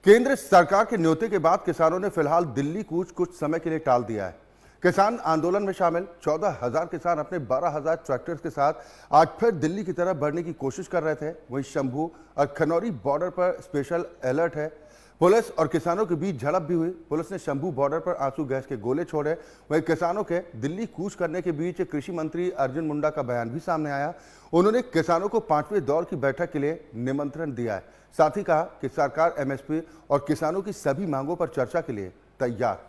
केंद्र सरकार के न्योते के बाद किसानों ने फिलहाल दिल्ली कूच कुछ समय के लिए टाल दिया है। किसान आंदोलन में शामिल 14,000 किसान अपने 12,000 ट्रैक्टर्स के साथ आज फिर दिल्ली की तरफ बढ़ने की कोशिश कर रहे थे। वहीं शंभू और खनौरी बॉर्डर पर स्पेशल अलर्ट है। पुलिस और किसानों के बीच झड़प भी हुई। पुलिस ने शंभू बॉर्डर पर आंसू गैस के गोले छोड़े। वहीं किसानों के दिल्ली कूच करने के बीच कृषि मंत्री अर्जुन मुंडा का बयान भी सामने आया। उन्होंने किसानों को 5वें दौर की बैठक के लिए निमंत्रण दिया है। साथ ही कहा कि सरकार एमएसपी और किसानों की सभी मांगों पर चर्चा के लिए तैयार।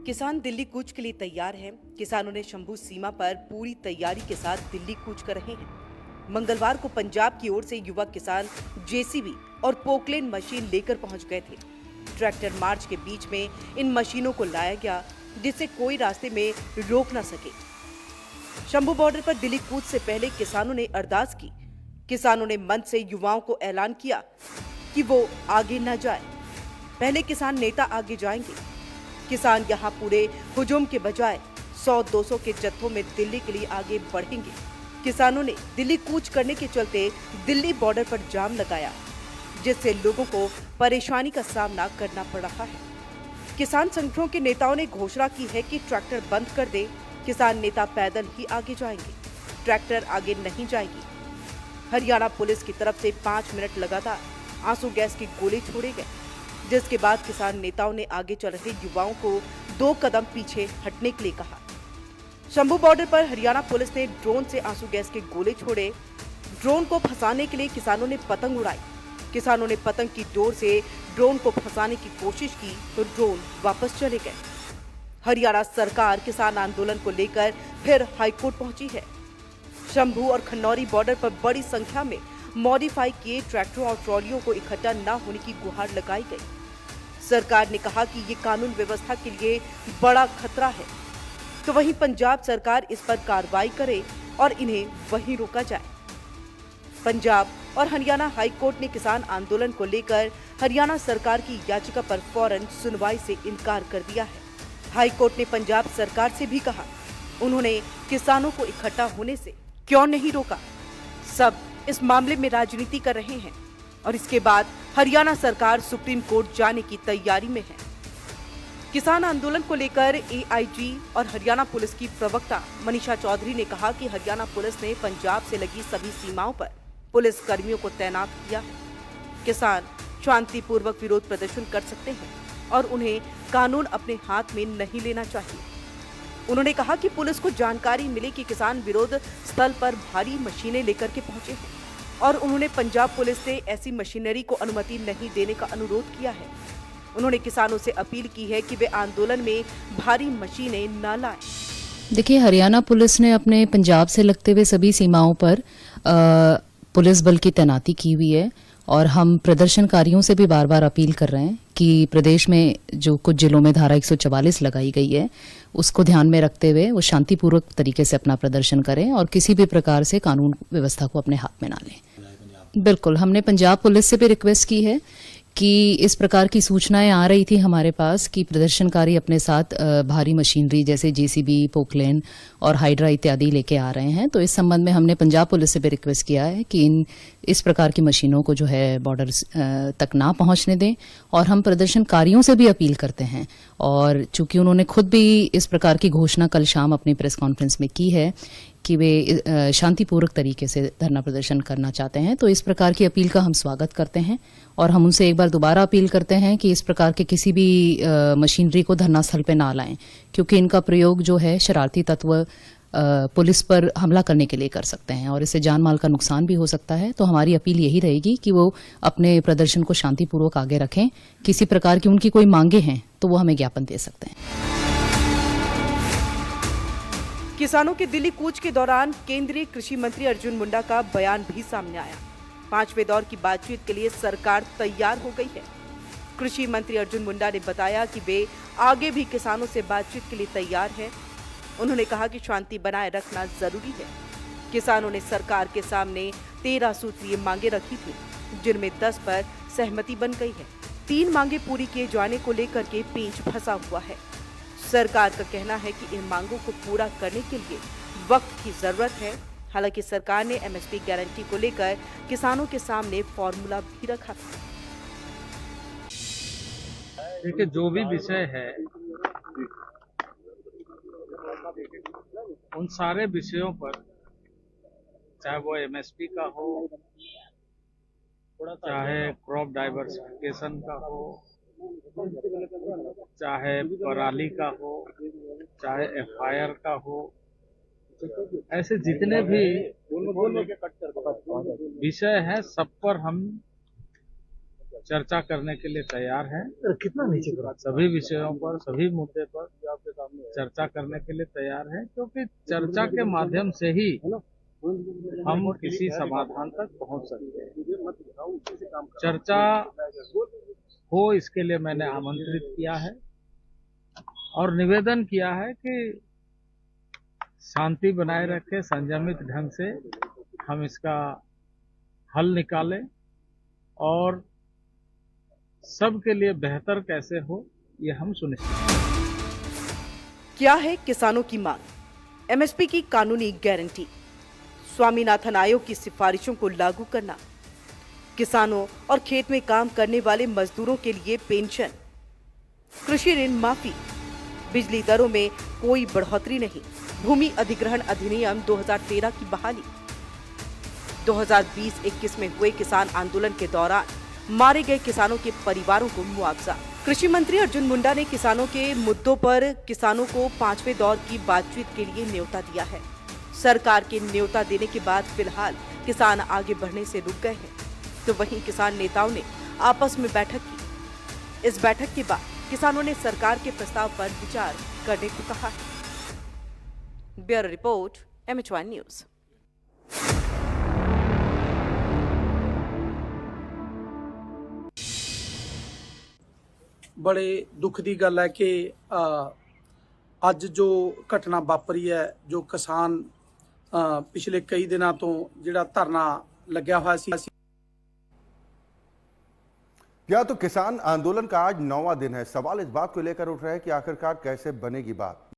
किसान दिल्ली कूच के लिए तैयार हैं। किसानों ने शंभू सीमा पर पूरी तैयारी के साथ दिल्ली कूच कर रहे हैं। मंगलवार को पंजाब की ओर से युवा किसान जेसीबी और पोकलेन मशीन लेकर पहुंच गए थे। ट्रैक्टर मार्च के बीच में इन मशीनों को लाया गया जिससे कोई रास्ते में रोक न सके। शंभू बॉर्डर पर दिल्ली कूच से पहले किसानों ने अरदास की। किसानों ने मंच से युवाओं को ऐलान किया कि वो आगे न जाए, पहले किसान नेता आगे जाएंगे। किसान यहाँ पूरे हुजूम के बजाय 100-200 के जत्थों में दिल्ली के लिए आगे बढ़ेंगे। किसानों ने दिल्ली कूच करने के चलते दिल्ली बॉर्डर पर जाम लगाया, जिससे लोगों को परेशानी का सामना करना पड़ रहा है। किसान संगठनों के नेताओं ने घोषणा की है कि ट्रैक्टर बंद कर दे। किसान नेता पैदल ही आगे जाएंगे, ट्रैक्टर आगे नहीं जाएगी। हरियाणा पुलिस की तरफ से 5 मिनट लगातार आंसू गैस के गोले छोड़े गए, जिसके बाद किसान नेताओं ने आगे चल रहे युवाओं को 2 कदम पीछे हटने के लिए कहा। शंभू बॉर्डर पर हरियाणा पुलिस ने ड्रोन से आंसू गैस के गोले छोड़े। ड्रोन को फंसाने के लिए किसानों ने पतंग उड़ाई। किसानों ने पतंग की डोर से ड्रोन को फंसाने की कोशिश की तो ड्रोन वापस चले गए। हरियाणा सरकार किसान आंदोलन को लेकर फिर हाईकोर्ट पहुंची है। शंभू और खनौरी बॉर्डर पर बड़ी संख्या में मॉडिफाई किए ट्रैक्टरों और ट्रॉलियों को इकट्ठा न होने की गुहार लगाई गई। सरकार ने कहा कि ये कानून व्यवस्था के लिए बड़ा खतरा है, तो वहीं पंजाब सरकार इस पर कार्रवाई करे और इन्हें वहीं रोका जाए। पंजाब और हरियाणा हाई कोर्ट ने किसान आंदोलन को लेकर हरियाणा सरकार की याचिका पर फौरन सुनवाई से इनकार कर दिया है। हाई कोर्ट ने पंजाब सरकार से भी कहा, उन्होंने किसानों को इकट्ठा होने से क्यों नहीं रोका। सब इस मामले में राजनीति कर रहे हैं और इसके बाद हरियाणा सरकार सुप्रीम कोर्ट जाने की तैयारी में है। किसान आंदोलन को लेकर एआईजी और हरियाणा पुलिस की प्रवक्ता मनीषा चौधरी ने कहा कि हरियाणा पुलिस ने पंजाब से लगी सभी सीमाओं पर पुलिस कर्मियों को तैनात किया है। किसान शांतिपूर्वक विरोध प्रदर्शन कर सकते हैं और उन्हें कानून अपने हाथ में नहीं लेना चाहिए। उन्होंने कहा कि पुलिस को जानकारी मिली कि किसान विरोध स्थल पर भारी मशीनें लेकर के पहुंचे हैं और उन्होंने पंजाब पुलिस से ऐसी मशीनरी को अनुमति नहीं देने का अनुरोध किया है। उन्होंने किसानों से अपील की है कि वे आंदोलन में भारी मशीनें न लाएं। देखिए, हरियाणा पुलिस ने अपने पंजाब से लगते हुए सभी सीमाओं पर पुलिस बल की तैनाती की हुई है और हम प्रदर्शनकारियों से भी बार बार अपील कर रहे हैं कि प्रदेश में जो कुछ जिलों में धारा 144 लगाई गई है उसको ध्यान में रखते हुए वो शांतिपूर्वक तरीके से अपना प्रदर्शन करें और किसी भी प्रकार से कानून व्यवस्था को अपने हाथ में ना लें। बिल्कुल, हमने पंजाब पुलिस से भी रिक्वेस्ट की है कि इस प्रकार की सूचनाएं आ रही थी हमारे पास कि प्रदर्शनकारी अपने साथ भारी मशीनरी जैसे जेसीबी, पोकलेन और हाइड्रा इत्यादि लेके आ रहे हैं। तो इस संबंध में हमने पंजाब पुलिस से भी रिक्वेस्ट किया है कि इस प्रकार की मशीनों को जो है बॉर्डर तक ना पहुंचने दें और हम प्रदर्शनकारियों से भी अपील करते हैं। और चूंकि उन्होंने खुद भी इस प्रकार की घोषणा कल शाम अपनी प्रेस कॉन्फ्रेंस में की है कि वे शांतिपूर्वक तरीके से धरना प्रदर्शन करना चाहते हैं, तो इस प्रकार की अपील का हम स्वागत करते हैं और हम उनसे एक बार दोबारा अपील करते हैं कि इस प्रकार के किसी भी मशीनरी को धरना स्थल पे ना लाएं, क्योंकि इनका प्रयोग जो है शरारती तत्व पुलिस पर हमला करने के लिए कर सकते हैं और इससे जान माल का नुकसान भी हो सकता है। तो हमारी अपील यही रहेगी कि वो अपने प्रदर्शन को शांतिपूर्वक आगे रखें। किसी प्रकार की उनकी कोई मांगे हैं तो वो हमें ज्ञापन दे सकते हैं। किसानों के दिल्ली कूच के दौरान केंद्रीय कृषि मंत्री अर्जुन मुंडा का बयान भी सामने आया। 5वें दौर की बातचीत के लिए सरकार तैयार हो गई है। कृषि मंत्री अर्जुन मुंडा ने बताया कि वे आगे भी किसानों से बातचीत के लिए तैयार हैं। उन्होंने कहा कि शांति बनाए रखना जरूरी है। किसानों ने सरकार के सामने 13 सूत्रीय मांगे रखी थी, जिनमें 10 पर सहमति बन गई है। 3 मांगे पूरी किए जाने को लेकर के पेंच फंसा हुआ है। सरकार का कहना है कि इन मांगों को पूरा करने के लिए वक्त की जरूरत है। हालांकि सरकार ने एमएसपी गारंटी को लेकर किसानों के सामने फॉर्मूला भी रखा था। देखिए, जो भी विषय है उन सारे विषयों पर, चाहे वो एमएसपी का हो, चाहे क्रॉप डाइवर्सिफिकेशन का हो, चाहे पराली का हो, चाहे एफआईआर का हो, ऐसे जितने भी विषय हैं सब पर हम चर्चा करने के लिए तैयार हैं। कितना नीचे सभी विषयों पर, सभी मुद्दे पर चर्चा करने के लिए तैयार हैं, क्योंकि चर्चा के माध्यम से ही हम किसी समाधान तक पहुंच सकते हैं। चर्चा हो, इसके लिए मैंने आमंत्रित किया है और निवेदन किया है कि शांति बनाए रखें, संयमित ढंग से हम इसका हल निकालें और सबके लिए बेहतर कैसे हो ये हम सुनिश्चित। क्या है किसानों की मांग? एमएसपी की कानूनी गारंटी, स्वामीनाथन आयोग की सिफारिशों को लागू करना, किसानों और खेत में काम करने वाले मजदूरों के लिए पेंशन, कृषि ऋण माफी, बिजली दरों में कोई बढ़ोतरी नहीं, भूमि अधिग्रहण अधिनियम 2013 की बहाली, 2020-21 में हुए किसान आंदोलन के दौरान मारे गए किसानों के परिवारों को मुआवजा। कृषि मंत्री अर्जुन मुंडा ने किसानों के मुद्दों पर किसानों को 5वें दौर की बातचीत के लिए न्योता दिया है। सरकार के न्योता देने के बाद फिलहाल किसान आगे बढ़ने से रुक गए हैं, तो वहीं किसान नेताओं ने आपस में बैठक की। इस बैठक के बाद किसानों ने सरकार के प्रस्ताव पर विचार करने को कहा है। Bureau report, MH1 news. बड़े दुख की गल है कि अज जो घटना वापरी है, जो किसान पिछले कई दिनों तो जिहड़ा धरना लग्या हुआ सी। या तो किसान आंदोलन का आज 9वां दिन है। सवाल इस बात को लेकर उठ रहे हैं कि आखिरकार कैसे बनेगी बात।